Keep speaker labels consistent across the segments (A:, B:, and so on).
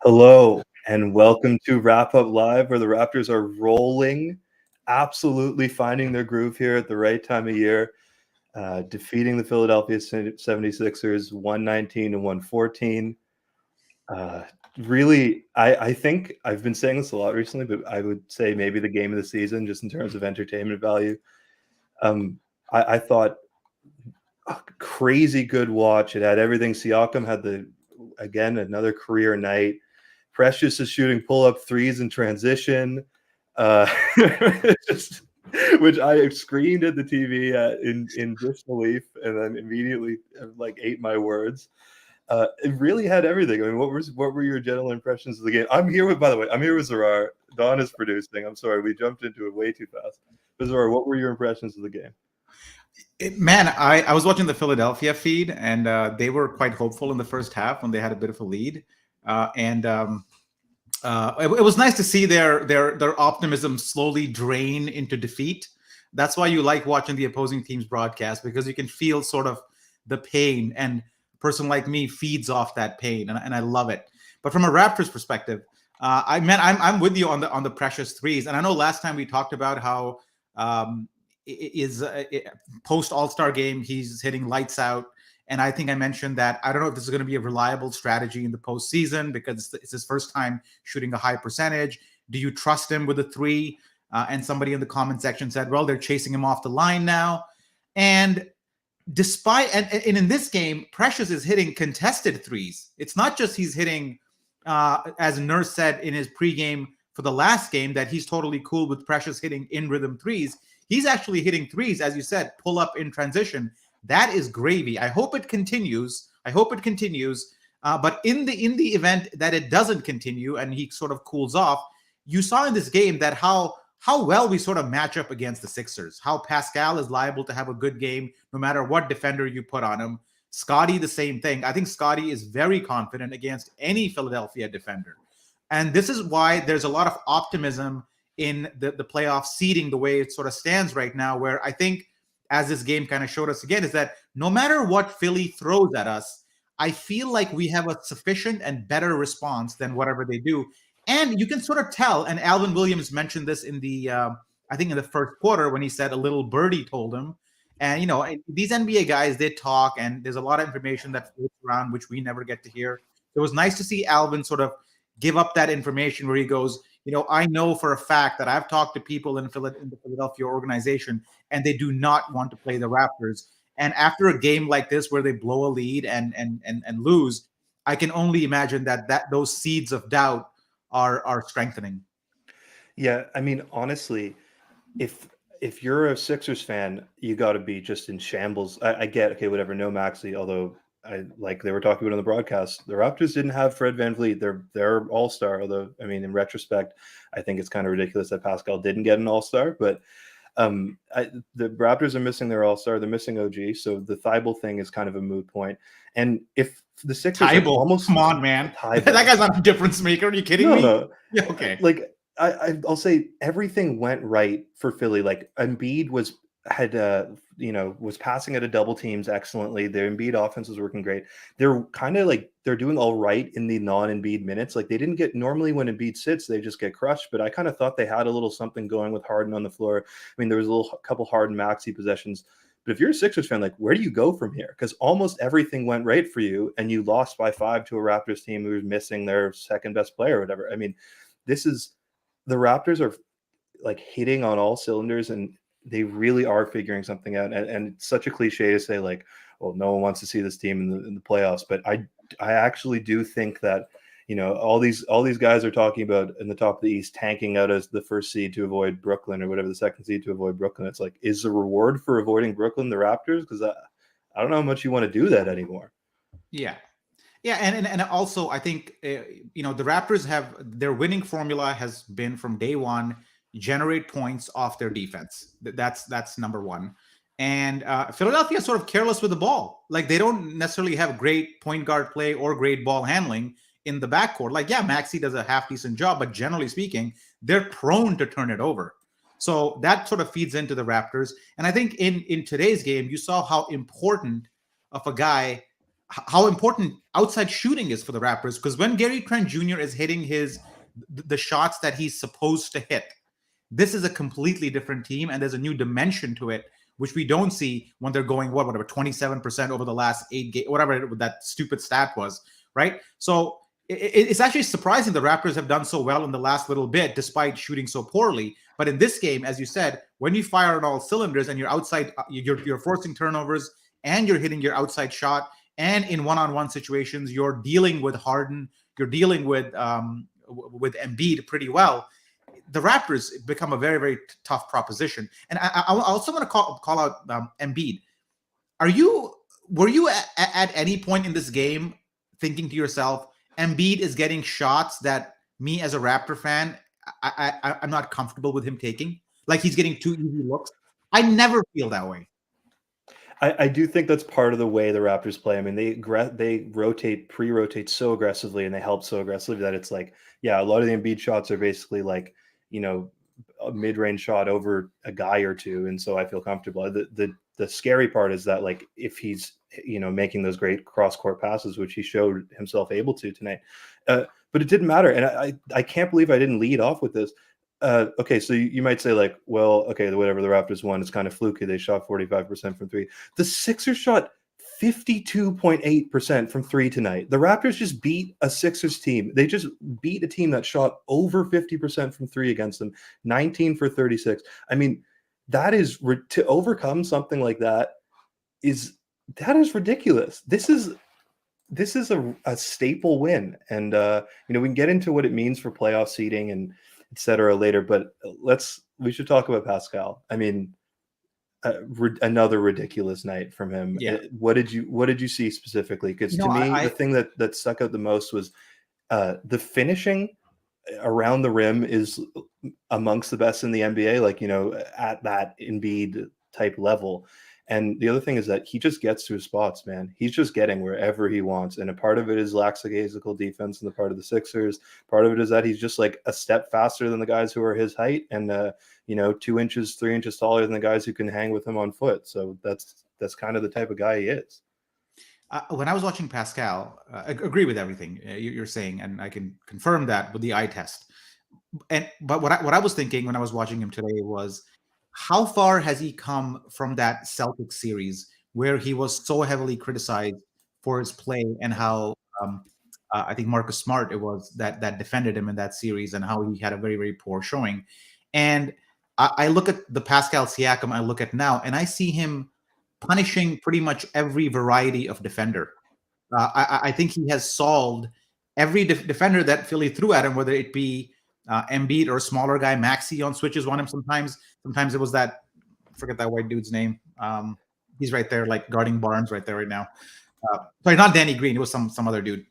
A: Hello and welcome to Wrap Up Live, where the Raptors are rolling, absolutely finding their groove here at the right time of year, defeating the Philadelphia 76ers 119 to 114. Really, I think I've been saying this a lot recently, but I would say maybe the game of the season, just in terms of entertainment value. I thought a crazy good watch. It had everything. Siakam had another career night. Precious is shooting pull-up threes in transition, uh, just, which I screamed at the TV in disbelief, and then immediately ate my words. It really had everything. I mean, what were your general impressions of the game? By the way, I'm here with Zarar. Don is producing. I'm sorry, we jumped into it way too fast. But Zarar, what were your impressions of the game?
B: I was watching the Philadelphia feed, and they were quite hopeful in the first half when they had a bit of a lead, it was nice to see their optimism slowly drain into defeat. That's why you like watching the opposing team's broadcast, because you can feel sort of the pain, and a person like me feeds off that pain, and I love it. But from a Raptors perspective, I'm with you on the precious threes, and I know last time we talked about how post All-Star game he's hitting lights out. And I think I mentioned that I don't know if this is going to be a reliable strategy in the postseason, because it's his first time shooting a high percentage. Do you trust him with a three? And somebody in the comment section said, well, they're chasing him off the line now. And in this game, Precious is hitting contested threes. It's not just he's hitting, as Nurse said in his pregame for the last game, that he's totally cool with Precious hitting in rhythm threes. He's actually hitting threes, as you said, pull up in transition. That is gravy. I hope it continues. But in the event that it doesn't continue and he sort of cools off, you saw in this game that how well we sort of match up against the Sixers. How Pascal is liable to have a good game no matter what defender you put on him. Scotty, the same thing. I think Scotty is very confident against any Philadelphia defender. And this is why there's a lot of optimism in the playoff seeding the way it sort of stands right now, where I think, as this game kind of showed us again, is that no matter what Philly throws at us, I feel like we have a sufficient and better response than whatever they do. And you can sort of tell, and Alvin Williams mentioned this in I think in the first quarter, when he said a little birdie told him. And, these NBA guys, they talk, and there's a lot of information that floats around, which we never get to hear. So it was nice to see Alvin sort of give up that information where he goes, I know for a fact that I've talked to people in the Philadelphia organization, and they do not want to play the Raptors. And after a game like this, where they blow a lead and lose, I can only imagine that those seeds of doubt are strengthening.
A: Yeah, I mean, honestly, if you're a Sixers fan, you got to be just in shambles. I get, okay, whatever, no Maxey, although they were talking about on the broadcast, the Raptors didn't have Fred VanVleet. They're all-star, although, I mean, in retrospect, I think it's kind of ridiculous that Pascal didn't get an all-star, but the Raptors are missing their all-star. They're missing OG, so the Thibault thing is kind of a moot point. And if the Sixers
B: almost, come on, man, that guy's not a difference maker. Are you kidding me?
A: No.
B: Yeah, okay.
A: I'll say everything went right for Philly. Like, Embiid was passing out of double teams excellently. Their Embiid offense was working great. They're kind of they're doing all right in the non-Embiid minutes. Like, they didn't get, normally when Embiid sits, they just get crushed. But I kind of thought they had a little something going with Harden on the floor. I mean, there was a couple Harden Maxey possessions. But if you're a Sixers fan, where do you go from here? Because almost everything went right for you, and you lost by 5 to a Raptors team who was missing their second best player or whatever. I mean, the Raptors are hitting on all cylinders, and they really are figuring something out. And it's such a cliche to say, well, no one wants to see this team in the playoffs. But I actually do think that, all these guys are talking about in the top of the East tanking out as the first seed to avoid Brooklyn, or whatever, the second seed to avoid Brooklyn. It's is the reward for avoiding Brooklyn the Raptors? Because I don't know how much you want to do that anymore.
B: Yeah. Yeah, and also I think the Raptors have their winning formula has been from day one, generate points off their defense. That's number one. And Philadelphia is sort of careless with the ball. They don't necessarily have great point guard play or great ball handling in the backcourt. Maxey does a half decent job, but generally speaking, they're prone to turn it over. So that sort of feeds into the Raptors. And I think in today's game, you saw how important of a guy, how important outside shooting is for the Raptors. Because when Gary Trent Jr. is hitting the shots that he's supposed to hit, this is a completely different team, and there's a new dimension to it, which we don't see when they're going whatever 27% over the last 8 games, whatever that stupid stat was, right? So it's actually surprising the Raptors have done so well in the last little bit, despite shooting so poorly. But in this game, as you said, when you fire on all cylinders and you're outside, you're forcing turnovers and you're hitting your outside shot, and in one-on-one situations, you're dealing with Harden, you're dealing with Embiid pretty well. The Raptors become a very, very tough proposition. And I also want to call out Embiid. Were you at any point in this game thinking to yourself, Embiid is getting shots that me as a Raptor fan, I'm not comfortable with him taking? Like he's getting too easy looks. I never feel that way.
A: I do think that's part of the way the Raptors play. I mean, they pre-rotate so aggressively, and they help so aggressively that it's like, yeah, a lot of the Embiid shots are basically like, a mid-range shot over a guy or two, and so I feel comfortable. The scary part is that, like, if he's making those great cross-court passes, which he showed himself able to tonight, but it didn't matter, and I can't believe I didn't lead off with this. Okay, so you might say, like, well, okay, whatever, the Raptors won, it's kind of fluky. They shot 45% from three. The Sixers shot 52.8% from three tonight. The Raptors just beat a Sixers team. They just beat a team that shot over 50% from three against them, 19 for 36. I mean, that is to overcome something like that is ridiculous. This is a staple win, and we can get into what it means for playoff seeding and etc. later, but we should talk about Pascal. I mean, another ridiculous night from him.
B: Yeah.
A: What did you see specifically? Because to me, the thing that stuck out the most was the finishing around the rim is amongst the best in the NBA. Like, at that Embiid type level. And the other thing is that he just gets to his spots, man. He's just getting wherever he wants. And a part of it is lackadaisical defense on the part of the Sixers. Part of it is that he's just like a step faster than the guys who are his height, and 2 inches, 3 inches taller than the guys who can hang with him on foot. So that's kind of the type of guy he is.
B: When I was watching Pascal, I agree with everything you're saying, and I can confirm that with the eye test. But what I was thinking when I was watching him today was, how far has he come from that Celtics series where he was so heavily criticized for his play, and how I think Marcus Smart it was that defended him in that series, and how he had a very, very poor showing. And I look at the Pascal Siakam I look at now, and I see him punishing pretty much every variety of defender. I think he has solved every defender that Philly threw at him, whether it be Embiid or a smaller guy, Maxey on switches on him sometimes. Sometimes it was I forget that white dude's name. He's right there, like guarding Barnes right there right now. Sorry, not Danny Green. It was some other dude.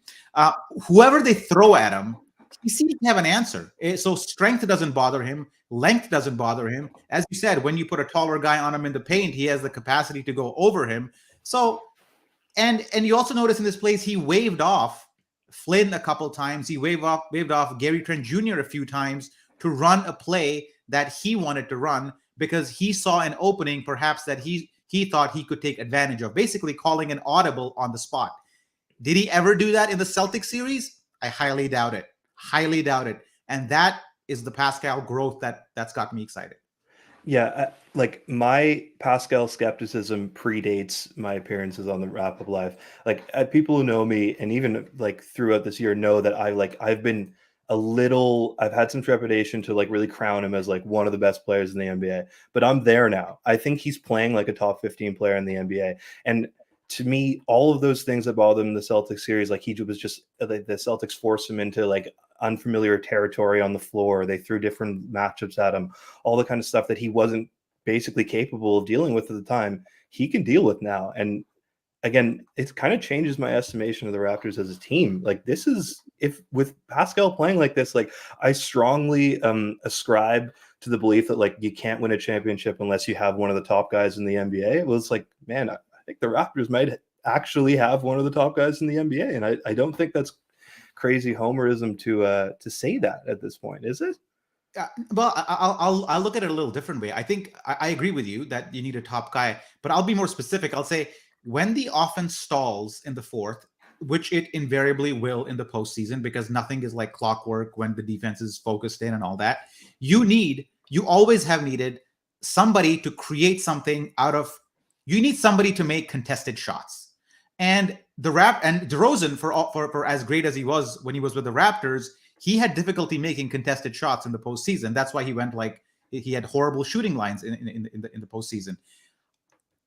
B: Whoever they throw at him, he seems to have an answer. So strength doesn't bother him. Length doesn't bother him. As you said, when you put a taller guy on him in the paint, he has the capacity to go over him. So, and you also notice in this place, he waved off Flynn a couple times. He waved off Gary Trent Jr. a few times to run a play that he wanted to run, because he saw an opening perhaps that he thought he could take advantage of, basically calling an audible on the spot. Did he ever do that in the Celtics series? I highly doubt it. Highly doubt it. And that is the Pascal growth that's got me excited.
A: Yeah, like my Pascal skepticism predates my appearances on the Wrap Up Live. Like, people who know me, and even like throughout this year, know that I've been I've had some trepidation to like really crown him as like one of the best players in the NBA, but I'm there now. I think he's playing like a top 15 player in the NBA. And to me, all of those things that bothered him in the Celtics series, like he was just, the Celtics forced him into like unfamiliar territory on the floor. They threw different matchups at him, all the kind of stuff that he wasn't basically capable of dealing with at the time, he can deal with now. And again, it kind of changes my estimation of the Raptors as a team. Like, this is, if with Pascal playing like this, like I strongly ascribe to the belief that like you can't win a championship unless you have one of the top guys in the NBA. It was like, man, I think the Raptors might actually have one of the top guys in the NBA. And I don't think that's crazy homerism to say that at this point, is it?
B: Well, I'll look at it a little different way. I think I agree with you that you need a top guy, but I'll be more specific. I'll say when the offense stalls in the fourth, which it invariably will in the postseason because nothing is like clockwork when the defense is focused in and all that, you always have needed somebody to create something out of, you need somebody to make contested shots. And DeRozan, for as great as he was when he was with the Raptors, he had difficulty making contested shots in the postseason. That's why he went like, he had horrible shooting lines in the postseason.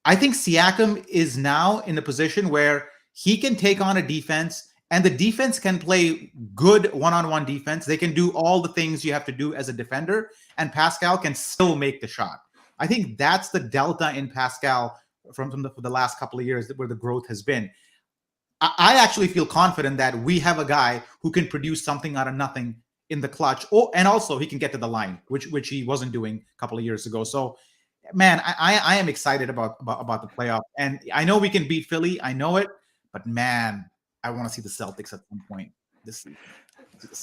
B: I think Siakam is now in a position where he can take on a defense, and the defense can play good one-on-one defense. They can do all the things you have to do as a defender, and Pascal can still make the shot. I think that's the delta in Pascal from the last couple of years where the growth has been. I actually feel confident that we have a guy who can produce something out of nothing in the clutch, and also he can get to the line, which he wasn't doing a couple of years ago. So, man, I am excited about the playoff, and I know we can beat Philly. I know it, but man, I want to see the Celtics at some point this season.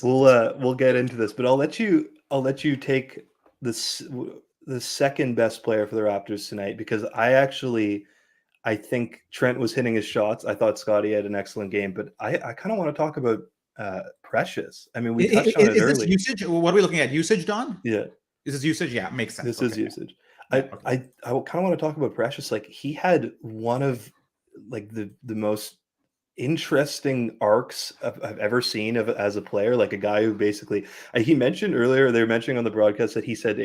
A: We'll get into this, but I'll let you take the second best player for the Raptors tonight, because I think Trent was hitting his shots. I thought Scotty had an excellent game, but I kind of want to talk about Precious. I mean, we touched on it earlier. Is this
B: usage? What are we looking at? Usage, Don?
A: Yeah.
B: Is this usage? Yeah, makes sense.
A: This is usage. I kind of want to talk about Precious. Like, he had one of like the most interesting arcs I've ever seen as a player. Like, a guy who basically, he mentioned earlier, they were mentioning on the broadcast that he said to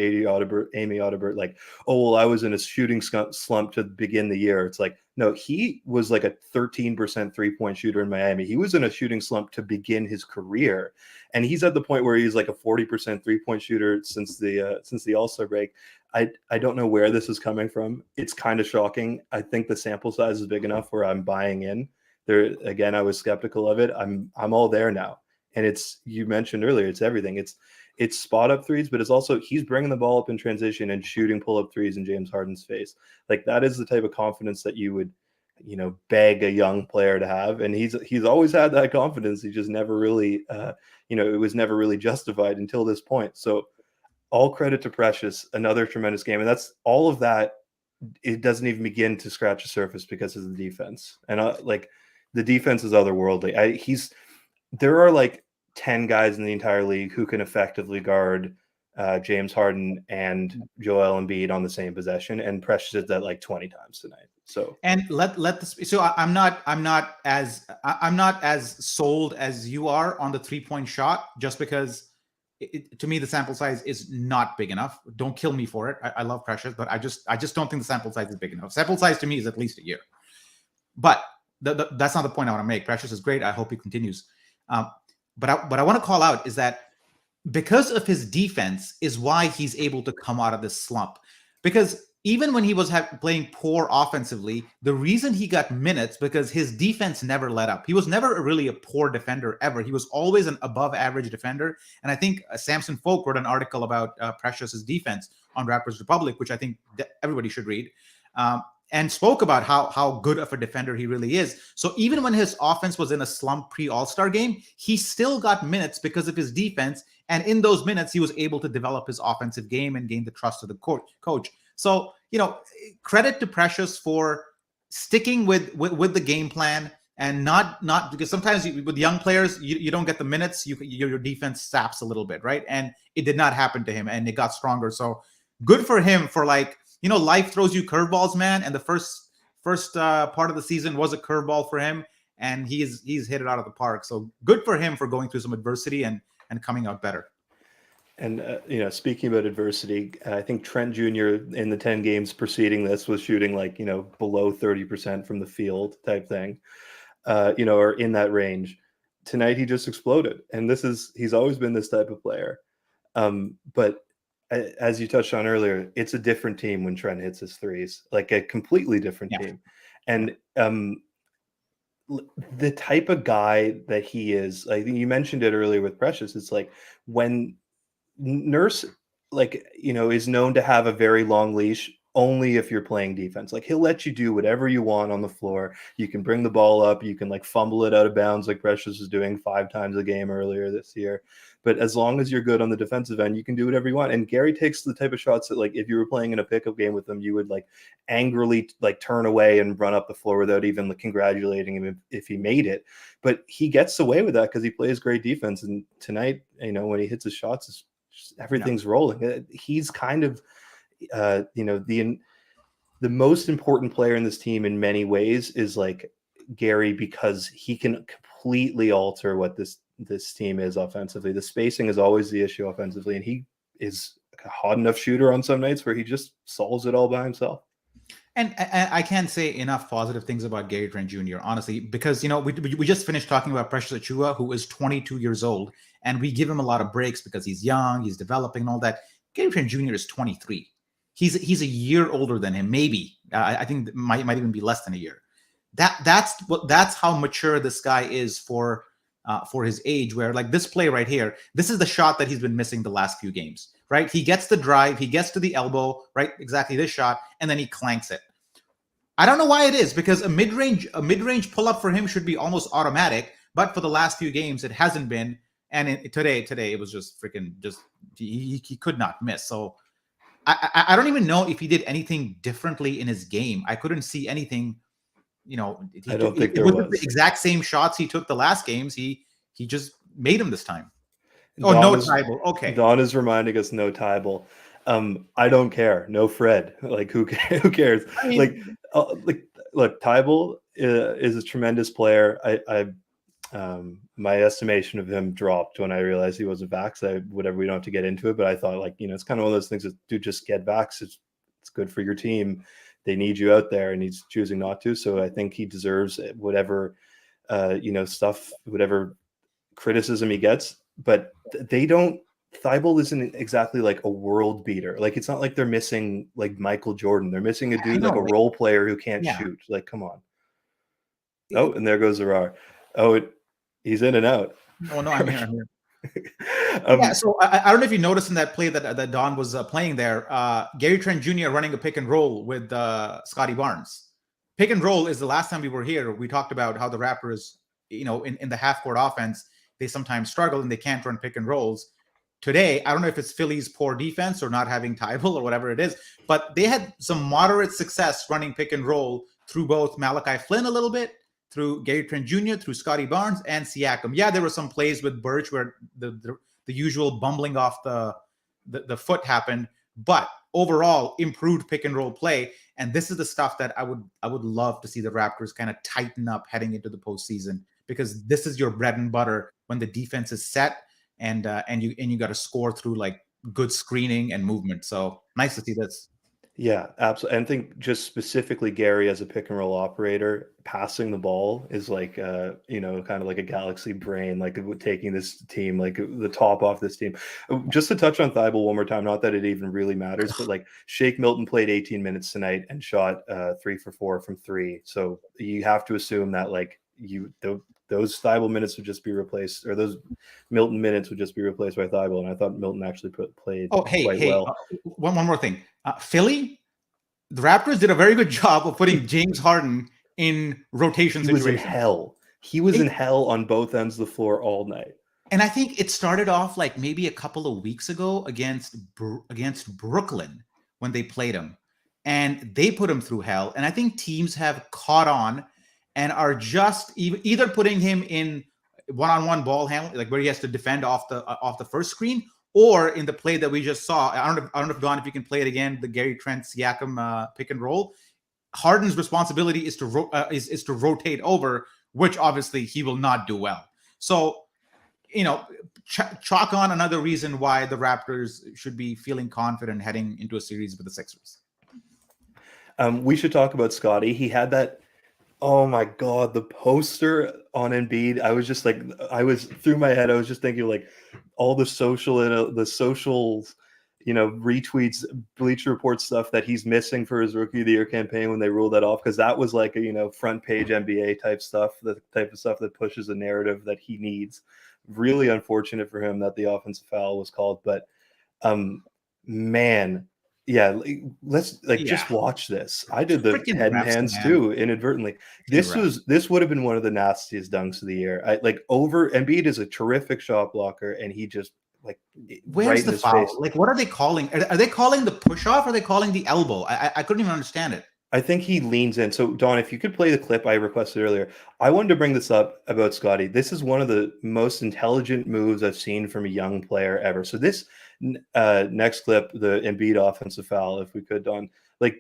A: Amy Audibert, like, oh, well, I was in a shooting slump to begin the year. It's like, no, he was like a 13% 3-point shooter in Miami. He was in a shooting slump to begin his career, and he's at the point where he's like a 40% 3-point shooter since the All-Star break. I don't know where this is coming from. It's kind of shocking. I think the sample size is big enough where I'm buying in. There again, I was skeptical of it. I'm all there now. And it's, you mentioned earlier, it's everything. It's spot up threes, but it's also, he's bringing the ball up in transition and shooting pull up threes in James Harden's face. Like, that is the type of confidence that you would, beg a young player to have. And he's always had that confidence. He just never really, it was never really justified until this point. So all credit to Precious, another tremendous game. And that's all of that. It doesn't even begin to scratch the surface because of the defense. And the defense is otherworldly. There are like 10 guys in the entire league who can effectively guard James Harden and Joel Embiid on the same possession, and Precious did that like 20 times tonight. So, and
B: let this. So I'm not as sold as you are on the 3-point shot, just because to me the sample size is not big enough. Don't kill me for it. I love Precious, but I just don't think the sample size is big enough. Sample size to me is at least a year, but that's not the point I want to make. Precious is great. I hope he continues. But I want to call out is that because of his defense is why he's able to come out of this slump. Because even when he was playing poor offensively, the reason he got minutes because his defense never let up. He was never really a poor defender ever. He was always an above average defender. And I think Samson Folk wrote an article about Precious's defense on Raptors Republic, which I think everybody should read. And spoke about how good of a defender he really is. So even when his offense was in a slump pre-All-Star game, he still got minutes because of his defense. And in those minutes, he was able to develop his offensive game and gain the trust of the coach. So, credit to Precious for sticking with the game plan, and not because sometimes with young players, you don't get the minutes, your defense saps a little bit, right? And it did not happen to him, and it got stronger. So good for him for life throws you curveballs, man. And the first part of the season was a curveball for him, and he's hit it out of the park. So good for him for going through some adversity and coming out better.
A: And speaking about adversity, I think Trent Jr. in the 10 games preceding this was shooting below 30% from the field type thing, or in that range. Tonight he just exploded, and he's always been this type of player. But as you touched on earlier, it's a different team when Trent hits his threes, like a completely different team. And the type of guy that he is, I think you mentioned it earlier with Precious, it's like when Nurse, is known to have a very long leash only if you're playing defense. Like, he'll let you do whatever you want on the floor. You can bring the ball up, you can like fumble it out of bounds like Precious was doing 5 times a game earlier this year. But as long as you're good on the defensive end, you can do whatever you want. And Gary takes the type of shots that, like, if you were playing in a pickup game with him, you would like angrily like turn away and run up the floor without even like congratulating him if he made it. But he gets away with that because he plays great defense. And tonight, when he hits his shots, everything's rolling. He's kind of, the most important player in this team in many ways is like Gary, because he can completely alter what this team is offensively. The spacing is always the issue offensively, and he is a hot enough shooter on some nights where he just solves it all by himself.
B: And I can't say enough positive things about Gary Trent Jr., honestly, because, we just finished talking about Precious Achiuwa, who is 22 years old, and we give him a lot of breaks because he's young, he's developing and all that. Gary Trent Jr. is 23. He's a year older than him, maybe. I think might even be less than a year. That's how mature this guy is for his age. Where like this play right here, this is the shot that he's been missing the last few games. Right, he gets the drive, he gets to the elbow, right, exactly this shot, and then he clanks it. I don't know why it is, because a mid-range pull up for him should be almost automatic, but for the last few games it hasn't been. And today it was just freaking he could not miss. So I don't even know if he did anything differently in his game. I couldn't see anything.
A: I don't think there was
B: the exact same shots he took the last games. He just made them this time.
A: Oh,
B: no Tybal. Okay.
A: Don is reminding us no Tybal. I don't care. No Fred. Like, who cares? I mean, look, Tybal is a tremendous player. My estimation of him dropped when I realized he wasn't vax. We don't have to get into it, but I thought, it's kind of one of those things that, dude, just get vax. It's good for your team. They need you out there, and he's choosing not to. So I think he deserves whatever, stuff, whatever criticism he gets. But Tybal isn't exactly like a world beater. Like, it's not like they're missing like Michael Jordan. They're missing a dude like a role player who can't shoot. Like, come on. Oh, and there goes Zarar. Oh, he's in and out.
B: Oh, no, I'm here. So I don't know if you noticed in that play that Don was playing there, Gary Trent Jr. running a pick and roll with Scotty Barnes. Pick and roll is the last time we were here. We talked about how the Raptors, in the half court offense, they sometimes struggle and they can't run pick and rolls. Today, I don't know if it's Philly's poor defense or not having Tybal or whatever it is, but they had some moderate success running pick and roll through both Malachi Flynn a little bit, through Gary Trent Jr., through Scotty Barnes, and Siakam. Yeah, there were some plays with Birch where the usual bumbling off the foot happened, but overall improved pick and roll play. And this is the stuff that I would love to see the Raptors kind of tighten up heading into the postseason, because this is your bread and butter when the defense is set and you got to score through like good screening and movement. So nice to see this.
A: Yeah, absolutely. And I think just specifically Gary as a pick and roll operator, passing the ball is like, kind of like a galaxy brain, like taking this team, like the top off this team. Just to touch on Tybal one more time, not that it even really matters, but like Shake Milton played 18 minutes tonight and shot 3 for 4 from 3. So you have to assume that like those Tybal minutes would just be replaced, or those Milton minutes would just be replaced by Tybal. And I thought Milton actually played quite well.
B: One more thing. Philly, the Raptors did a very good job of putting James Harden in rotation situations.
A: He was in hell. He was in hell on both ends of the floor all night.
B: And I think it started off like maybe a couple of weeks ago against Brooklyn when they played him. And they put him through hell. And I think teams have caught on and are just either putting him in one-on-one ball handling, like where he has to defend off the first screen, or in the play that we just saw. I don't know if Don, if you can play it again, the Gary Trent Siakam pick and roll. Harden's responsibility is to rotate over, which obviously he will not do well. So, chalk on another reason why the Raptors should be feeling confident heading into a series with the Sixers.
A: We should talk about Scotty. He had that. Oh my God, the poster on Embiid. I was just like, through my head, I was just thinking like all the socials, retweets, Bleacher Report stuff that he's missing for his Rookie of the Year campaign when they ruled that off, because that was like a front page NBA type stuff, the type of stuff that pushes the narrative that he needs. Really unfortunate for him that the offensive foul was called, but man, Yeah, let's
B: Yeah,
A: just watch this. I did the
B: freaking
A: head and
B: refs,
A: hands
B: man.
A: too inadvertently.
B: Freaking refs.
A: This would have been one of the nastiest dunks of the year. Embiid is a terrific shot blocker, and he just right
B: Where's
A: in
B: the
A: his
B: foul?
A: face.
B: Like, what are they calling? Are they calling the push off? Or are they calling the elbow? I couldn't even understand it.
A: I think he leans in. So, Don, if you could play the clip I requested earlier, I wanted to bring this up about Scotty. This is one of the most intelligent moves I've seen from a young player ever. So, this next clip, the Embiid offensive foul, if we could, Don, like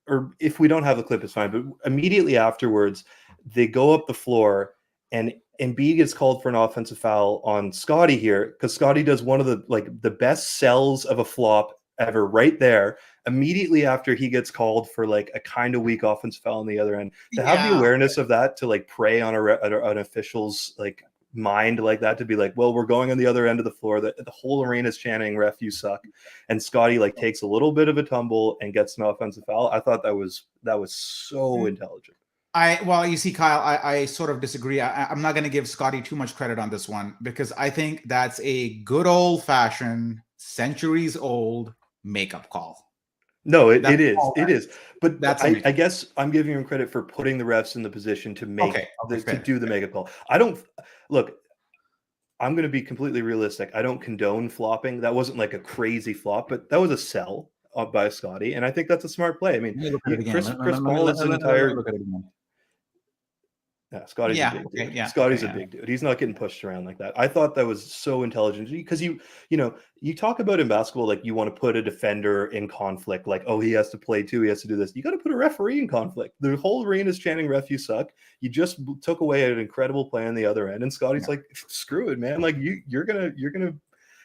A: or if we don't have the clip, it's fine. But immediately afterwards, they go up the floor, and Embiid gets called for an offensive foul on Scotty here because Scotty does one of the best sells of a flop ever right there immediately after he gets called for like a kind of weak offensive foul on the other end. To have the
B: Yeah.
A: awareness of that, to like prey on an official's like mind like that, to be like, well, we're going on the other end of the floor, the whole arena is chanting ref, you suck, and Scotty like takes a little bit of a tumble and gets an offensive foul. I thought that was so intelligent.
B: Well, you see, Kyle, I sort of disagree. I'm not going to give Scotty too much credit on this one because I think that's a good old fashioned, centuries old makeup call.
A: No, it
B: That's
A: is.
B: all
A: It
B: that
A: is. But
B: That's
A: I guess I'm giving him credit for putting the refs in the position to make
B: okay. Okay,
A: to
B: fair.
A: do the makeup call. I don't look. I'm going to be completely realistic. I don't condone flopping. That wasn't like a crazy flop, but that was a sell by Scotty, and I think that's a smart play. I mean,
B: Let me look at it again.
A: Chris Paul's
B: Let me
A: entire
B: look at it again.
A: Yeah, Scotty's a
B: Yeah.
A: big
B: Okay.
A: dude.
B: Yeah.
A: Scotty's
B: Okay.
A: a
B: Yeah.
A: big dude. He's not getting pushed around like that. I thought that was so intelligent because you talk about in basketball, like you want to put a defender in conflict, like, oh, he has to play too, he has to do this. You got to put a referee in conflict. The whole arena is chanting ref, you suck. You just took away an incredible play on the other end. And Scotty's like, screw it, man. Like you're gonna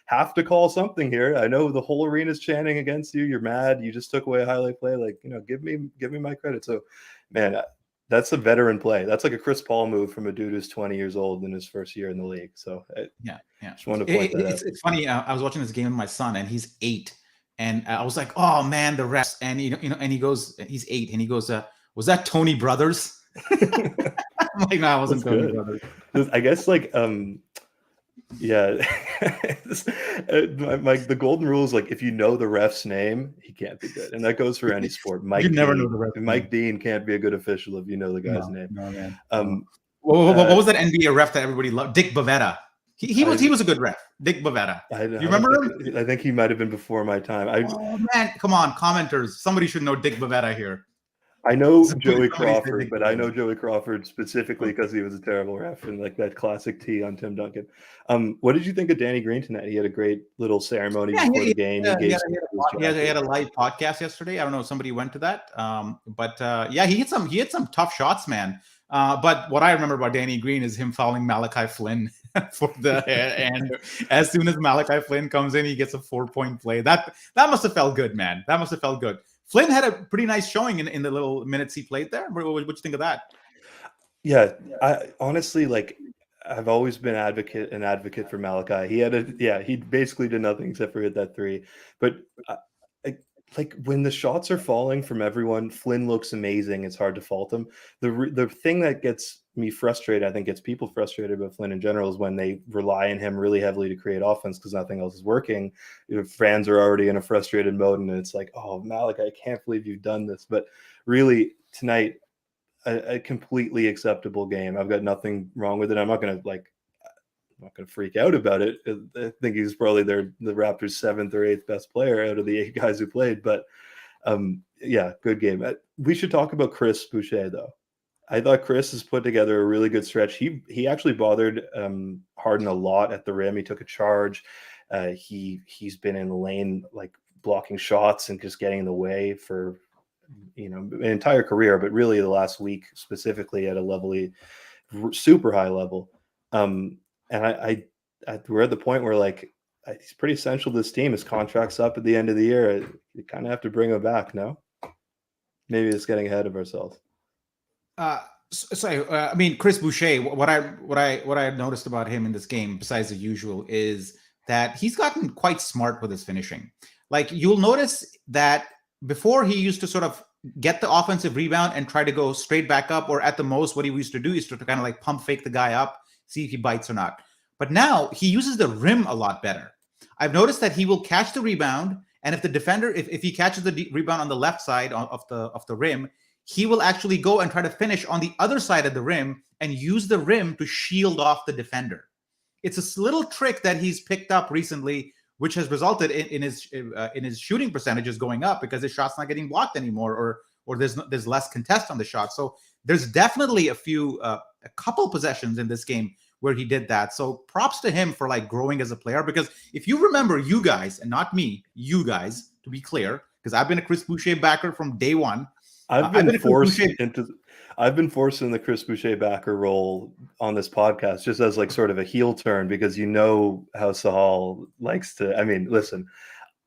A: have to call something here. I know the whole arena is chanting against you. You're mad. You just took away a highlight play. Like, give me my credit. So, man, that's a veteran play. That's like a Chris Paul move from a dude who's 20 years old in his first year in the league. So
B: Yeah.
A: just wanted to point that out.
B: It's funny. I was watching this game with my son, and he's 8, and I was like, "Oh man, the refs!" And and he goes, "He's 8," and he goes, "Was that Tony Brothers?" I'm like, "No, it wasn't Tony Brothers."
A: I guess yeah, the golden rule is like if you know the ref's name, he can't be good, and that goes for any sport.
B: You never know the ref's
A: Mike Dean can't be a good official if you know the guy's name.
B: No, man.
A: What
B: was that NBA ref that everybody loved? Dick Bavetta. He was a good ref. Dick Bavetta. You remember him?
A: I think he might have been before my time.
B: Oh man, come on, commenters! Somebody should know Dick Bavetta here.
A: I know Joey Crawford, but I know Joey Crawford specifically because he was a terrible ref and like that classic T on Tim Duncan. What did you think of Danny Green tonight? He had a great little ceremony before the game.
B: He had a live podcast yesterday. I don't know if somebody went to that, but yeah, he hit some tough shots, man. But what I remember about Danny Green is him fouling Malachi Flynn for and as soon as Malachi Flynn comes in, he gets a 4-point play. That must have felt good, man. That must have felt good. Flynn had a pretty nice showing in the little minutes he played there. What you think of that?
A: Yeah, I honestly I've always been an advocate for Malachi. He basically did nothing except for hit that 3. But when the shots are falling from everyone, Flynn looks amazing. It's hard to fault him. The thing that gets me frustrated, I think gets people frustrated about Flynn in general, is when they rely on him really heavily to create offense because nothing else is working. Fans are already in a frustrated mode, and it's like, oh, Malachi, I can't believe you've done this. But really, tonight, a completely acceptable game. I've got nothing wrong with it. I'm not gonna freak out about it. I think he's probably the Raptors' 7th or 8th best player out of the 8 guys who played. But yeah, good game. We should talk about Chris Boucher though. I thought Chris has put together a really good stretch. He actually bothered Harden a lot at the rim. He took a charge. He's been in the lane like blocking shots and just getting in the way for an entire career, but really the last week specifically at a super high level. And we're at the point where he's pretty essential to this team. His contract's up at the end of the year. You kind of have to bring him back. No, maybe it's getting ahead of ourselves.
B: I mean, Chris Boucher. What I noticed about him in this game, besides the usual, is that he's gotten quite smart with his finishing. Like you'll notice that before he used to sort of get the offensive rebound and try to go straight back up, or at the most, what he used to do is to kind of like pump fake the guy up, see if he bites or not. But now he uses the rim a lot better. I've noticed that he will catch the rebound And if the defender, if he catches the rebound on the left side of the rim, he will actually go and try to finish on the other side of the rim and use the rim to shield off the defender. It's a little trick that he's picked up recently, which has resulted in his shooting percentages going up because his shot's not getting blocked anymore, or there's less contest on the shot. So there's definitely a couple possessions in this game where he did that. So props to him for like growing as a player, because if you remember, you guys, and not me, you guys, to be clear, because I've been a Chris Boucher backer from day one.
A: I've been forced in the Chris Boucher backer role on this podcast just as like sort of a heel turn, because you know how Sahal likes to. I mean, listen,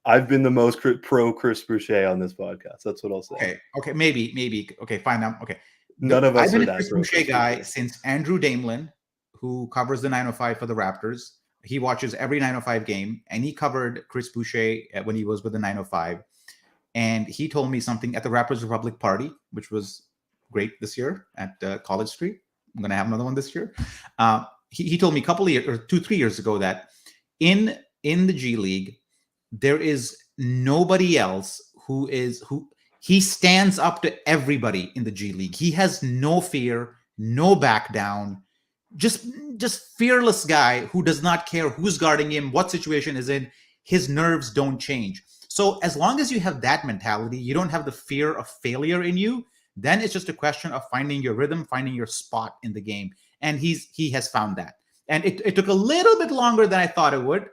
A: I've been the most pro Chris Boucher on this podcast. That's what I'll say.
B: Okay, maybe. Okay, fine. Okay.
A: None of us
B: I've been
A: are
B: a Chris Boucher guy since Andrew Damelin, who covers the 905 for the Raptors. He watches every 905 game, and he covered Chris Boucher when he was with the 905. And he told me something at the Raptors Republic party, which was great this year at College Street. I'm going to have another one this year. He told me a couple of years, or 2-3 years ago, that in the G League, there is nobody else who he stands up to everybody in the G League. He has no fear, no back down, just fearless guy who does not care who's guarding him, what situation is in. His nerves don't change. So as long as you have that mentality, you don't have the fear of failure in you, then it's just a question of finding your rhythm, finding your spot in the game. And he has found that. And it took a little bit longer than I thought it would,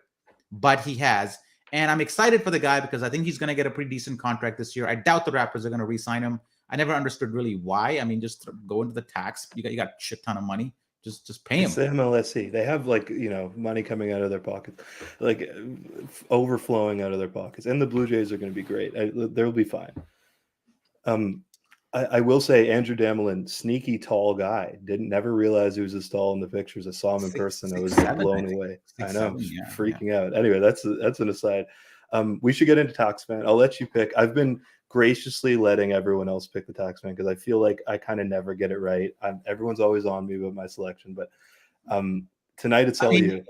B: but he has. And I'm excited for the guy because I think he's going to get a pretty decent contract this year. I doubt the Raptors are going to re-sign him. I never understood really why. I mean, just go into the tax. You got a shit ton of money. Just pay him.
A: It's the MLSE. They have money coming out of their pockets, like overflowing out of their pockets. And the Blue Jays are going to be great. They'll be fine. I will say Andrew Damelin, sneaky tall guy. Never realize he was as tall in the pictures. I saw him in person. I was blown away. I know, freaking out. Anyway, that's an aside. We should get into Taxman. I'll let you pick. I've been graciously letting everyone else pick the Taxman because I feel like I kind of never get it right. Everyone's always on me about my selection, but tonight it's all you.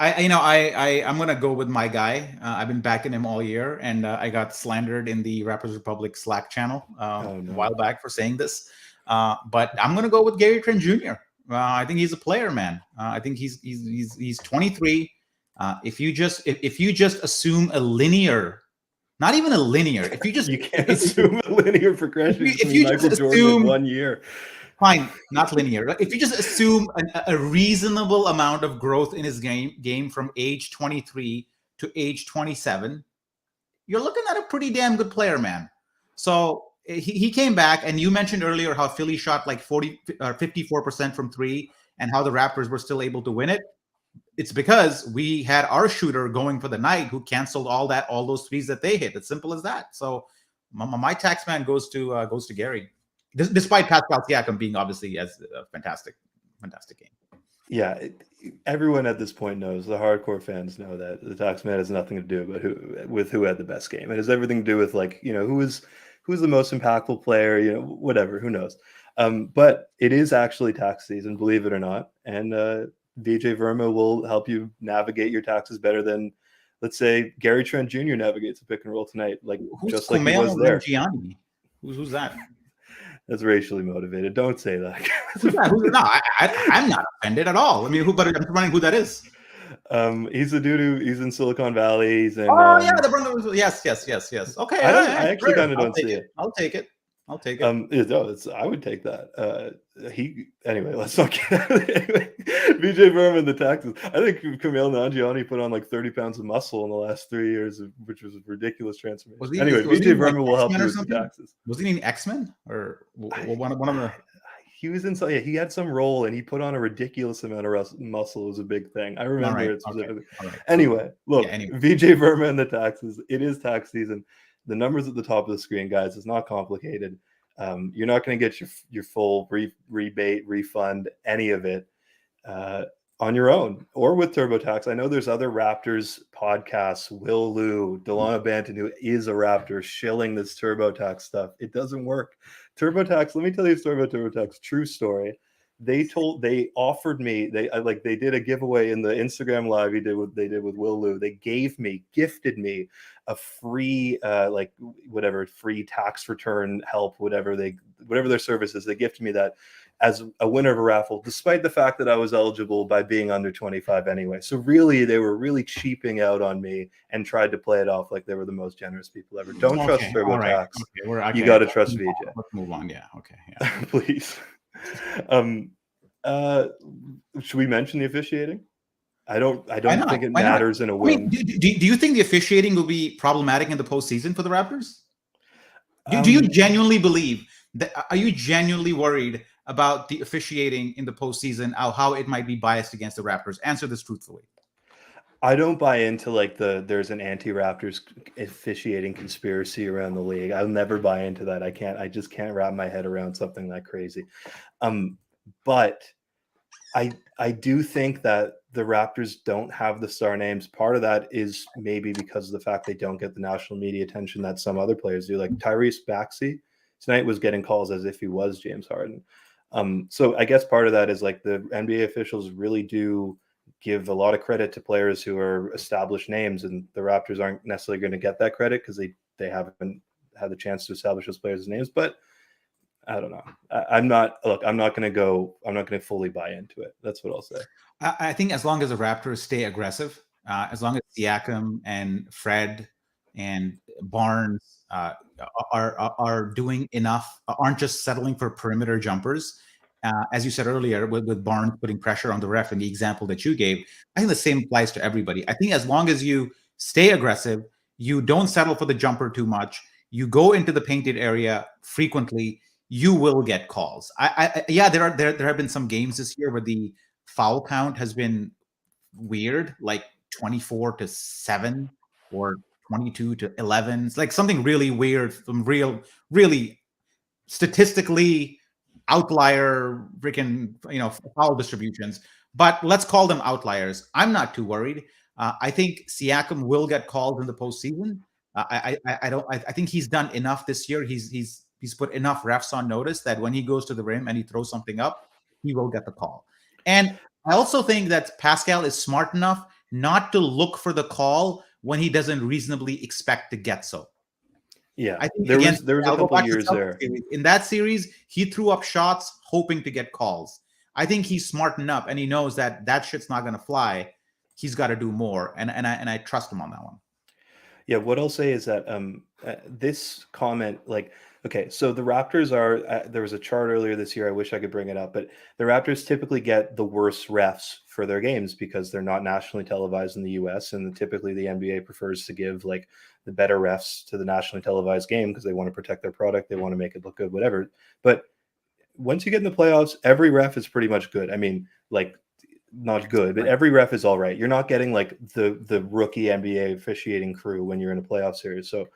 B: I'm gonna go with my guy. I've been backing him all year, and I got slandered in the Raptors Republic Slack channel a while back for saying this. But I'm gonna go with Gary Trent Jr. I think he's a player, man. I think he's 23. If you just assume a linear, not even a linear. If you just
A: you can't assume a linear progression.
B: If you
A: Michael
B: just
A: Jordan
B: assume
A: 1 year.
B: Fine, not linear. If you just assume a reasonable amount of growth in his game from age 23 to age 27, you're looking at a pretty damn good player, man. So he came back, and you mentioned earlier how Philly shot like 54% from three, and how the Raptors were still able to win it. It's because we had our shooter going for the night who canceled all those threes that they hit. It's simple as that. So my tax man goes to Gary. Despite Pascal Siakam being obviously as a fantastic game.
A: Yeah, everyone at this point knows, the hardcore fans know that the Taxman has nothing to do with who had the best game. It has everything to do with who is the most impactful player, whatever, who knows. But it is actually tax season, believe it or not. And VJ Verma will help you navigate your taxes better than, let's say, Gary Trent Jr. navigates a pick and roll tonight, just like he was there.
B: Who's that?
A: That's racially motivated. Don't say that.
B: No, I'm not offended at all. I mean, I'm wondering who that is.
A: He's a dude he's in Silicon Valley. He's in.
B: The brother. Yes. Okay.
A: I actually kind of don't see it.
B: I'll take it.
A: I would take that. Anyway, let's not get out of it. Anyway, VJ Verma and the taxes. I think Kumail Nanjiani put on like 30 pounds of muscle in the last 3 years, which was a ridiculous transformation. VJ Verma will help you with the taxes.
B: Was he in X-Men or one of the?
A: He was in. Yeah, he had some role and he put on a ridiculous amount of muscle. It was a big thing. I remember it specifically. Right. Anyway, look, VJ Verma and the taxes. It is tax season. The numbers at the top of the screen, guys. It's not complicated. You're not going to get your full rebate, refund, any of it on your own or with TurboTax. I know there's other Raptors podcasts, Will Liu, Delano Banton, who is a Raptor, shilling this TurboTax stuff. It doesn't work. TurboTax, let me tell you a story about TurboTax. True story. they offered me, they did a giveaway in the Instagram live they did with Will Lou. They gifted me a free whatever free tax return help, whatever their service is. They gifted me that as a winner of a raffle, despite the fact that I was eligible by being under 25 anyway. So really, they were really cheaping out on me and tried to play it off like they were the most generous people ever. Don't trust TurboTax.
B: Okay,
A: you got to trust VJ.
B: Let's move on. Yeah. Okay. Yeah.
A: Please. Should we mention the officiating? I don't think it matters in a win.
B: I mean, do you think the officiating will be problematic in the postseason for the Raptors? Do you genuinely believe that? Are you genuinely worried about the officiating in the postseason, how it might be biased against the Raptors? Answer this truthfully.
A: I don't buy into there's an anti-Raptors officiating conspiracy around the league. I'll never buy into that. I just can't wrap my head around something that crazy. But I do think that the Raptors don't have the star names. Part of that is maybe because of the fact they don't get the national media attention that some other players do. Like Tyrese Maxey tonight was getting calls as if he was James Harden. So I guess part of that is like the NBA officials really do give a lot of credit to players who are established names, and the Raptors aren't necessarily going to get that credit because they haven't had the chance to establish those players' names. But I don't know. I'm not going to fully buy into it. That's what I'll say.
B: I think as long as the Raptors stay aggressive, as long as Siakam and Fred and Barnes are doing enough, aren't just settling for perimeter jumpers. As you said earlier, with Barnes putting pressure on the ref in the example that you gave, I think the same applies to everybody. I think as long as you stay aggressive, you don't settle for the jumper too much, you go into the painted area frequently, you will get calls. There have been some games this year where the foul count has been weird, like 24-7 or 22-11. It's like something really weird, some really statistically outlier freaking foul distributions. But let's call them outliers. I'm not too worried. I think Siakam will get called in the postseason. I think he's done enough this year. He's put enough refs on notice that when he goes to the rim and he throws something up, he will get the call. And I also think that Pascal is smart enough not to look for the call when he doesn't reasonably expect to get so.
A: Yeah,
B: I think
A: there was a couple of years there.
B: In that series, he threw up shots hoping to get calls. I think he's smart enough, and he knows that shit's not going to fly. He's got to do more, and I trust him on that one.
A: Yeah, what I'll say is that this comment, okay, so the Raptors are, there was a chart earlier this year, I wish I could bring it up, but the Raptors typically get the worst refs for their games because they're not nationally televised in the US, and typically the NBA prefers to give the better refs to the nationally televised game because they want to protect their product, they want to make it look good, whatever. But once you get in the playoffs, every ref is pretty much good. I mean, not good, but every ref is all right. You're not getting the rookie NBA officiating crew when you're in a playoff series. So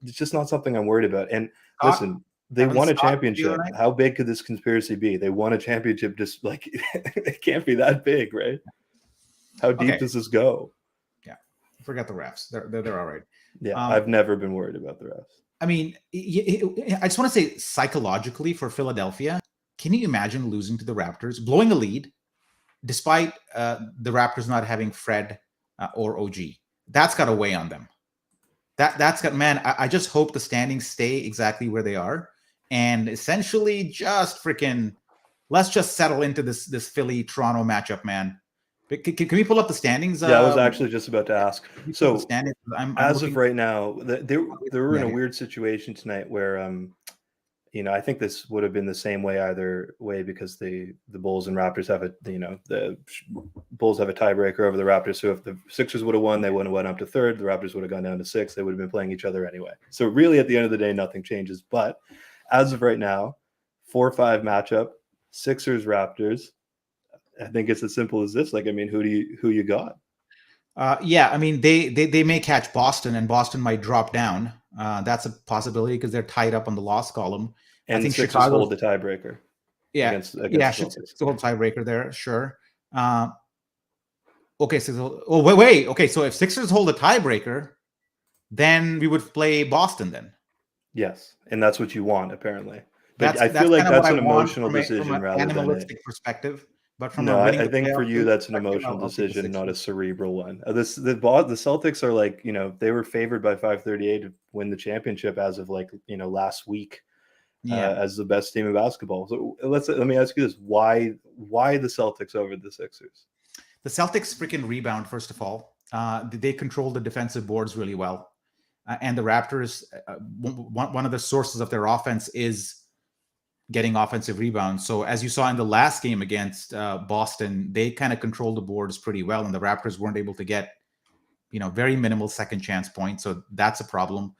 A: it's just not something I'm worried about. And listen, they won a championship. How big could this conspiracy be? They won a championship. Just it can't be that big, right? How deep does this go?
B: Yeah, forget the refs. They're all right.
A: Yeah, I've never been worried about the refs.
B: I mean, I just want to say psychologically for Philadelphia, can you imagine losing to the Raptors, blowing a lead, despite the Raptors not having Fred or OG? That's got to weigh on them. That's got, man, I just hope the standings stay exactly where they are. And essentially just let's just settle into this Philly-Toronto matchup, man. Can we pull up the standings?
A: Yeah, I was actually just about to ask. So as of right now, they were in a weird situation tonight where, I think this would have been the same way either way because the Bulls and Raptors have the Bulls have a tiebreaker over the Raptors. So if the Sixers would have won, they would have went up to third. The Raptors would have gone down to 6. They would have been playing each other anyway. So really, at the end of the day, nothing changes. But as of right now, 4-5 matchup, Sixers Raptors. I think it's as simple as this. Who you got?
B: Yeah, I mean they may catch Boston, and Boston might drop down. That's a possibility because they're tied up on the loss column.
A: And I think Chicago hold the tiebreaker.
B: Yeah, against the whole tiebreaker there. Sure. Okay, so wait. Okay, so if Sixers hold the tiebreaker, then we would play Boston then.
A: Yes, and that's what you want apparently. But I
B: That's
A: feel like
B: kind of what
A: that's
B: I
A: an
B: want
A: emotional
B: from
A: decision
B: an
A: rather than a.
B: animalistic perspective. But from a
A: No,
B: winning
A: I
B: the
A: think for
B: playoff
A: you
B: series
A: that's an
B: perspective,
A: emotional
B: I'll take the
A: decision, not a
B: Sixers.
A: cerebral one. The Celtics are like, they were favored by 538 to win the championship as of like, last week
B: Yeah.
A: as the best team in basketball. So let me ask you this: why the Celtics over the Sixers?
B: The Celtics freaking rebound, first of all. They control the defensive boards really well. And the Raptors, one of the sources of their offense is getting offensive rebounds. So as you saw in the last game against Boston, they kind of controlled the boards pretty well, and the Raptors weren't able to get, very minimal second chance points. So that's a problem.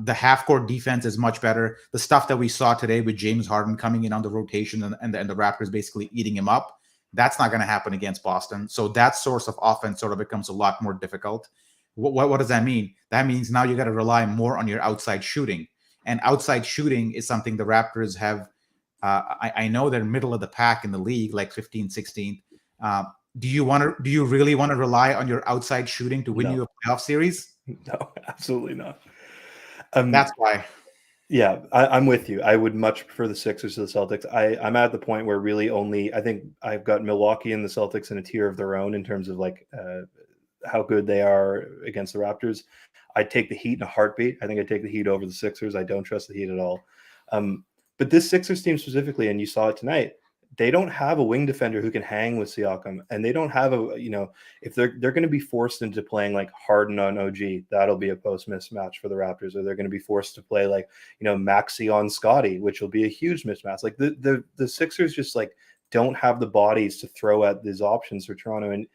B: The half court defense is much better. The stuff that we saw today with James Harden coming in on the rotation and the Raptors basically eating him up, that's not going to happen against Boston. So that source of offense sort of becomes a lot more difficult. What does that mean? That means now you got to rely more on your outside shooting. And outside shooting is something the Raptors have. I know they're middle of the pack in the league, like 15, 16. Do you really want to rely on your outside shooting to win you
A: No,
B: a playoff series?
A: no, absolutely not.
B: That's why.
A: Yeah, I'm with you. I would much prefer the Sixers to the Celtics. I'm at the point where really only I think I've got Milwaukee and the Celtics in a tier of their own in terms of like how good they are against the Raptors. I'd take the Heat in a heartbeat. I think I'd take the Heat over the Sixers. I don't trust the Heat at all. But this Sixers team specifically, and you saw it tonight, they don't have a wing defender who can hang with Siakam, and they don't have if they're going to be forced into playing like Harden on OG, that'll be a post mismatch for the Raptors, or they're going to be forced to play like Maxey on Scotty, which will be a huge mismatch. Like the Sixers just like don't have the bodies to throw at these options for Toronto, and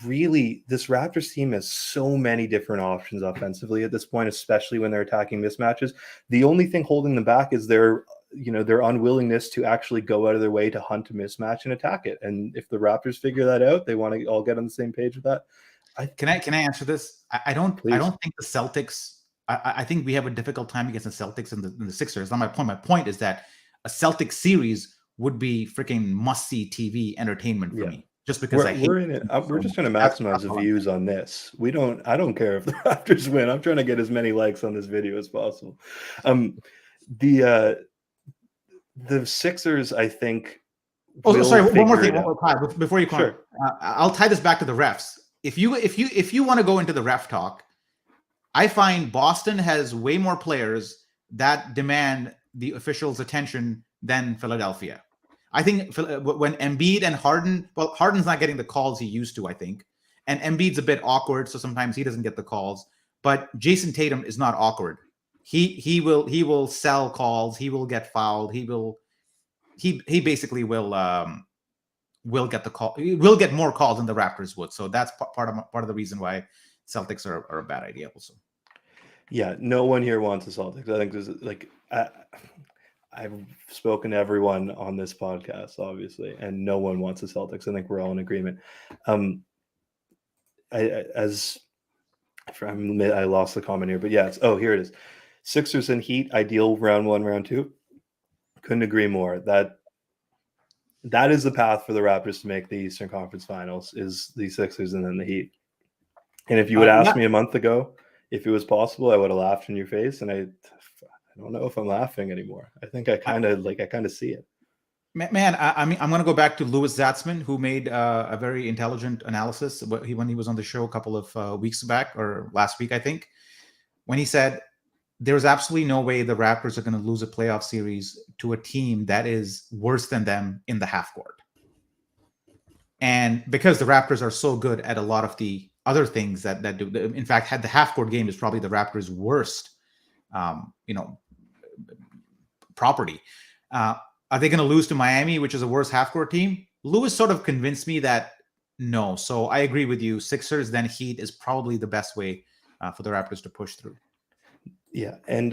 A: really this Raptors team has so many different options offensively at this point, especially when they're attacking mismatches. The only thing holding them back is their unwillingness to actually go out of their way to hunt a mismatch and attack it. And if the Raptors figure that out, they want to all get on the same page with that.
B: Can I answer this? I don't
A: Please.
B: think the Celtics. I think we have a difficult time against the Celtics and the Sixers. Not my point. My point is that a Celtics series would be freaking must-see TV entertainment for me. Just because
A: we're in it. We're just trying to maximize the views on this. I don't care if the Raptors win. I'm trying to get as many likes on this video as possible. The Sixers, I think.
B: Oh, sorry. One more thing before you comment.
A: Sure.
B: I'll tie this back to the refs. If you want to go into the ref talk, I find Boston has way more players that demand the officials' attention than Philadelphia. I think when Embiid and Harden's not getting the calls he used to, I think, and Embiid's a bit awkward, so sometimes he doesn't get the calls. But Jason Tatum is not awkward. He will sell calls. He will get fouled. He basically will get the call. He will get more calls than the Raptors would. So that's part of the reason why Celtics are a bad idea also.
A: Yeah, no one here wants the Celtics. I think there's like I've spoken to everyone on this podcast, obviously, and no one wants the Celtics. I think we're all in agreement. I lost the comment here, but yeah, here it is. Sixers and Heat, ideal round 1, round 2. Couldn't agree more. That is the path for the Raptors to make the Eastern Conference Finals, is the Sixers and then the Heat. And if you would ask me a month ago if it was possible, I would have laughed in your face, and I don't know if I'm laughing anymore. I think I kind of see it.
B: Man, I mean, I'm going to go back to Louis Zatzman, who made a very intelligent analysis when he was on the show a couple of weeks back, or last week, I think, when he said there's absolutely no way the Raptors are going to lose a playoff series to a team that is worse than them in the half court. And because the Raptors are so good at a lot of the other things that do, in fact, the half court game is probably the Raptors' worst, property. Are they going to lose to Miami, which is a worse half court team? Lewis sort of convinced me that no. So I agree with you. Sixers, then Heat is probably the best way for the Raptors to push through.
A: Yeah, and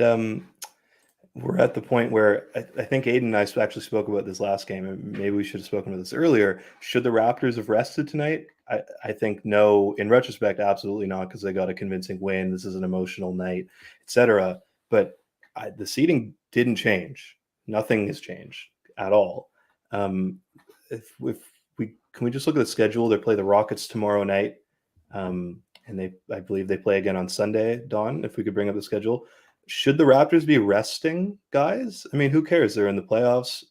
A: we're at the point where I think Aiden and I actually spoke about this last game, and maybe we should have spoken about this earlier. Should the Raptors have rested tonight? I think no. In retrospect, absolutely not, because they got a convincing win. This is an emotional night, etc. But the seeding didn't change. Nothing has changed at all. If we just look at the schedule, they play the Rockets tomorrow night, and I believe they play again on Sunday. Dawn, if we could bring up the schedule. Should the Raptors be resting guys? I mean, who cares? They're in the playoffs.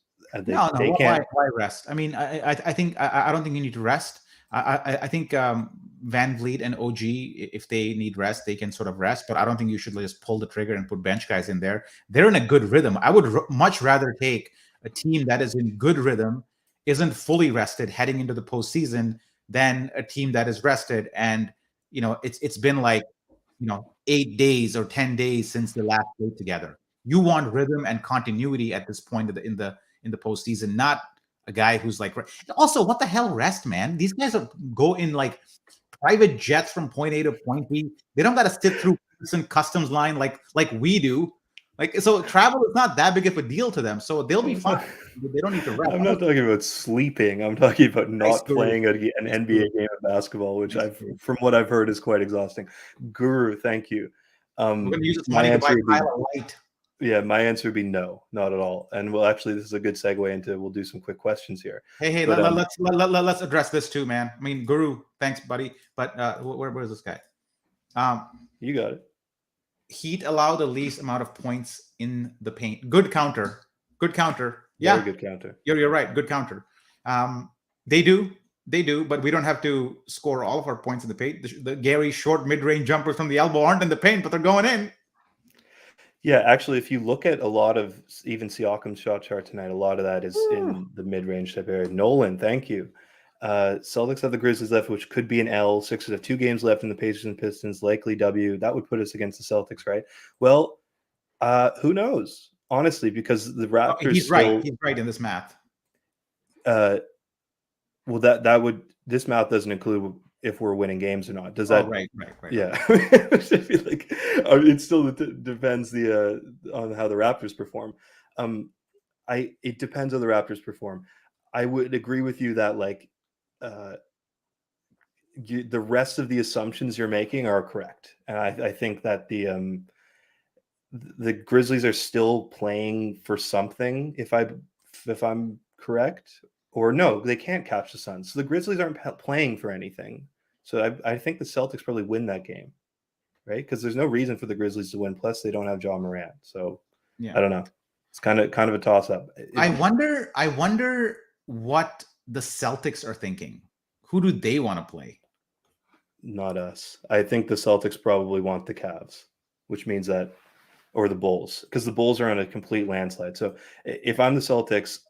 B: No,
A: They
B: why
A: can't.
B: rest? I mean, I think I don't think you need to rest. I think Van Vliet and OG, if they need rest, they can sort of rest. But I don't think you should just pull the trigger and put bench guys in there. They're in a good rhythm. I would much rather take a team that is in good rhythm, isn't fully rested heading into the postseason, than a team that is rested and it's been like 8 days or 10 days since the last played together. You want rhythm and continuity at this point in the postseason, not a guy who's like. Also, what the hell, rest, man? These guys go in like private jets from point A to point B. They don't got to sit through some customs line like we do. Like, so travel is not that big of a deal to them, so they'll be fine. They don't need to rest.
A: I'm not talking about sleeping. I'm talking about not playing an NBA game of basketball, which from what I've heard, is quite exhausting. Guru, thank you.
B: We're going to use this money to buy Kyle Light.
A: Yeah, my answer would be no, not at all. And well, actually, this is a good segue into. We'll do some quick questions here.
B: Hey, but, let's address this too, man. I mean, Guru, thanks, buddy. But where's this guy?
A: You got it.
B: Heat allow the least amount of points in the paint. Good counter. Yeah,
A: very good counter.
B: You're right. Good counter. They do, but we don't have to score all of our points in the paint. The Gary short mid-range jumpers from the elbow aren't in the paint, but they're going in.
A: Yeah, actually, if you look at a lot of even Siakam's shot chart tonight, a lot of that is in the mid-range type area. Nolan, thank you. Celtics have the Grizzlies left, which could be an L. Sixers have 2 games left in the Pacers and Pistons, likely W. That would put us against the Celtics, right? Well, who knows? Honestly, because the Raptors.
B: He's right. He's right in this math.
A: Well, that would, this math doesn't include if we're winning games or not. Does that?
B: Right.
A: Yeah, I feel like it still depends on how the Raptors perform. It depends how the Raptors perform. I would agree with you that the rest of the assumptions you're making are correct, and I think that the Grizzlies are still playing for something. If I'm correct, or no, they can't catch the Suns. So the Grizzlies aren't playing for anything. So I think the Celtics probably win that game, right? Because there's no reason for the Grizzlies to win. Plus, they don't have John Morant. So yeah. I don't know. It's kind of a toss up.
B: I wonder what the Celtics are thinking. Who do they want to play?
A: Not us. I think the Celtics probably want the Cavs, which means that, or the Bulls, because the Bulls are on a complete landslide. So if I'm the Celtics,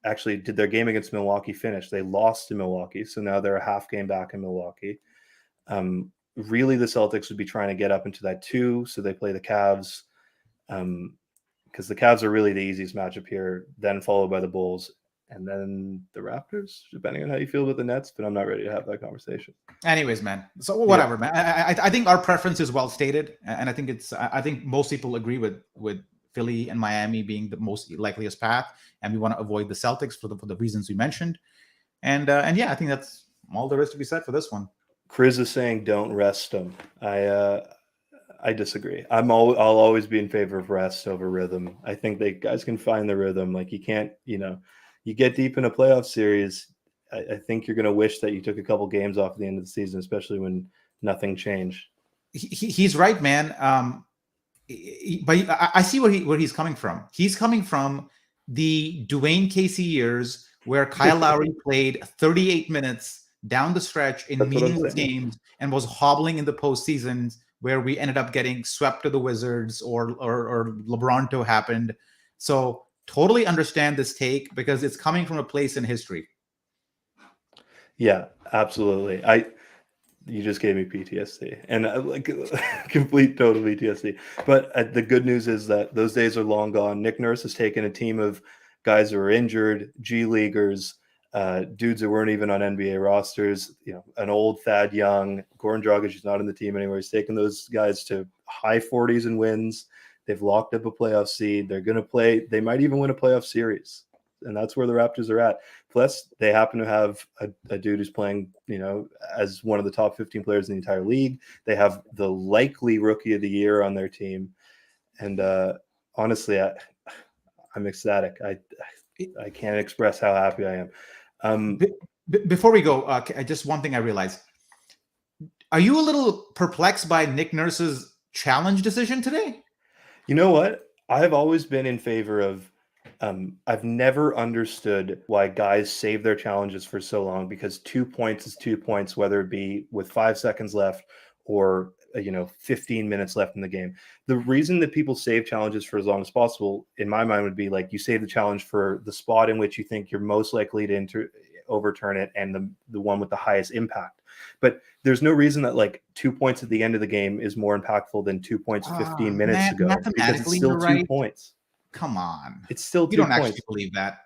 A: actually, did their game against Milwaukee finish? They lost to Milwaukee, so now they're a half game back in Milwaukee. Really, the Celtics would be trying to get up into that 2, so they play the Cavs, because the Cavs are really the easiest matchup here, then followed by the Bulls, and then the Raptors, depending on how you feel about the Nets, but I'm not ready to have that conversation.
B: Anyways, man. So whatever, man. I think our preference is well stated, and I think most people agree with Philly and Miami being the most likeliest path, and we want to avoid the Celtics for the reasons we mentioned. And yeah, I think that's all there is to be said for this one.
A: Chris is saying don't rest them. I disagree. I'll always be in favor of rest over rhythm. I think they guys can find the rhythm. Like, you can't, you get deep in a playoff series, I think you're going to wish that you took a couple games off at the end of the season, especially when nothing changed.
B: He's right, man. But I see where he's coming from. He's coming from the Dwayne Casey years where Kyle Lowry played 38 minutes down the stretch in meaningless games and was hobbling in the postseason, where we ended up getting swept to the Wizards or LeBronto happened. So totally understand this take because it's coming from a place in history.
A: Yeah, absolutely. You just gave me PTSD, and complete total PTSD. But the good news is that those days are long gone. Nick Nurse has taken a team of guys who are injured, G Leaguers, dudes that weren't even on NBA rosters, an old Thad Young, Goran Dragic is not in the team anymore. He's taken those guys to high 40s in wins. They've locked up a playoff seed. They're going to play. They might even win a playoff series. And that's where the Raptors are at. Plus, they happen to have a dude who's playing, as one of the top 15 players in the entire league. They have the likely rookie of the year on their team. And honestly, I'm ecstatic. I can't express how happy I am.
B: Before we go, just one thing I realized. Are you a little perplexed by Nick Nurse's challenge decision today?
A: You know what? I've always been in favor of. I've never understood why guys save their challenges for so long, because 2 points is 2 points, whether it be with 5 seconds left or 15 minutes left in the game. The reason that people save challenges for as long as possible, in my mind, would be like you save the challenge for the spot in which you think you're most likely to overturn it and the one with the highest impact. But there's no reason that like 2 points at the end of the game is more impactful than 2 points 15 minutes ago, because it's
B: Mathematically,
A: still
B: you're
A: two
B: right.
A: points.
B: Come on.
A: It's still
B: You
A: two
B: don't actually
A: points.
B: believe that.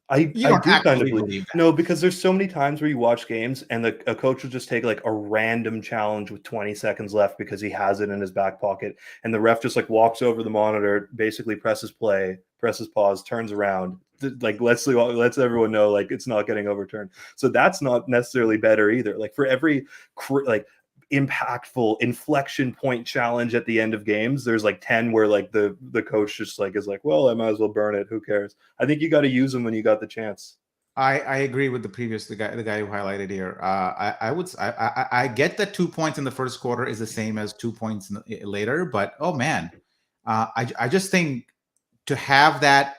A: I
B: You
A: I
B: don't
A: do kind of
B: actually
A: believe.
B: believe that.
A: No, because there's so many times where you watch games and a coach will just take like a random challenge with 20 seconds left because he has it in his back pocket, and the ref just like walks over the monitor, basically presses play, presses pause, turns around, like lets everyone know like it's not getting overturned. So that's not necessarily better either. Like for every like impactful inflection point challenge at the end of games, there's like 10 where like the coach just like is like, well, I might as well burn it, who cares. I think you got to use them when you got the chance.
B: I agree with the guy who highlighted here. I get that 2 points in the first quarter is the same as 2 points later, but oh man, I just think to have that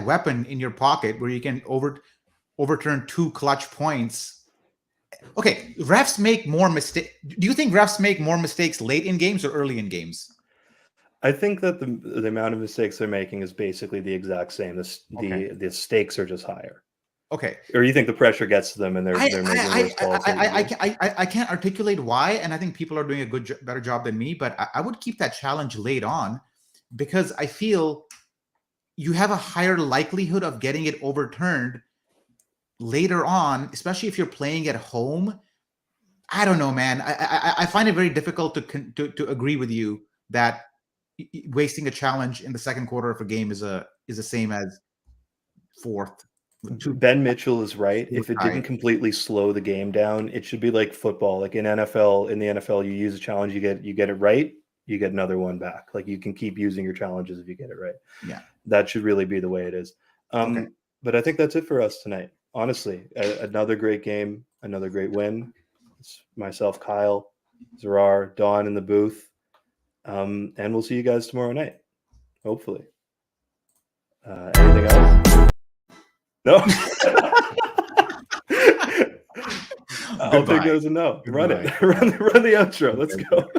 B: weapon in your pocket where you can overturn 2 clutch points. Okay, refs make more mistakes. Do you think refs make more mistakes late in games or early in games?
A: I think that the amount of mistakes they're making is basically the exact same.
B: Okay.
A: The stakes are just higher.
B: Okay.
A: Or you think the pressure gets to them and they're making worse calls?
B: I can't articulate why, and I think people are doing a better job than me. But I would keep that challenge late on, because I feel you have a higher likelihood of getting it overturned later on, especially if you're playing at home. I don't know, man. I find it very difficult to agree with you that wasting a challenge in the second quarter of a game is the same as fourth.
A: Ben Mitchell is right.
B: Fourth
A: If it
B: tie.
A: didn't completely slow the game down, it should be like football. Like in the NFL, you use a challenge, you get it right, you get another one back. Like you can keep using your challenges if you get it right.
B: Yeah.
A: That should really be the way it is.
B: Okay.
A: But I think that's it for us tonight. Honestly, another great game, another great win. It's myself, Kyle, Zarar, Don in the booth, and we'll see you guys tomorrow night, hopefully. Anything else? No. I'll take that as a no. Run it. Run the outro. Let's go.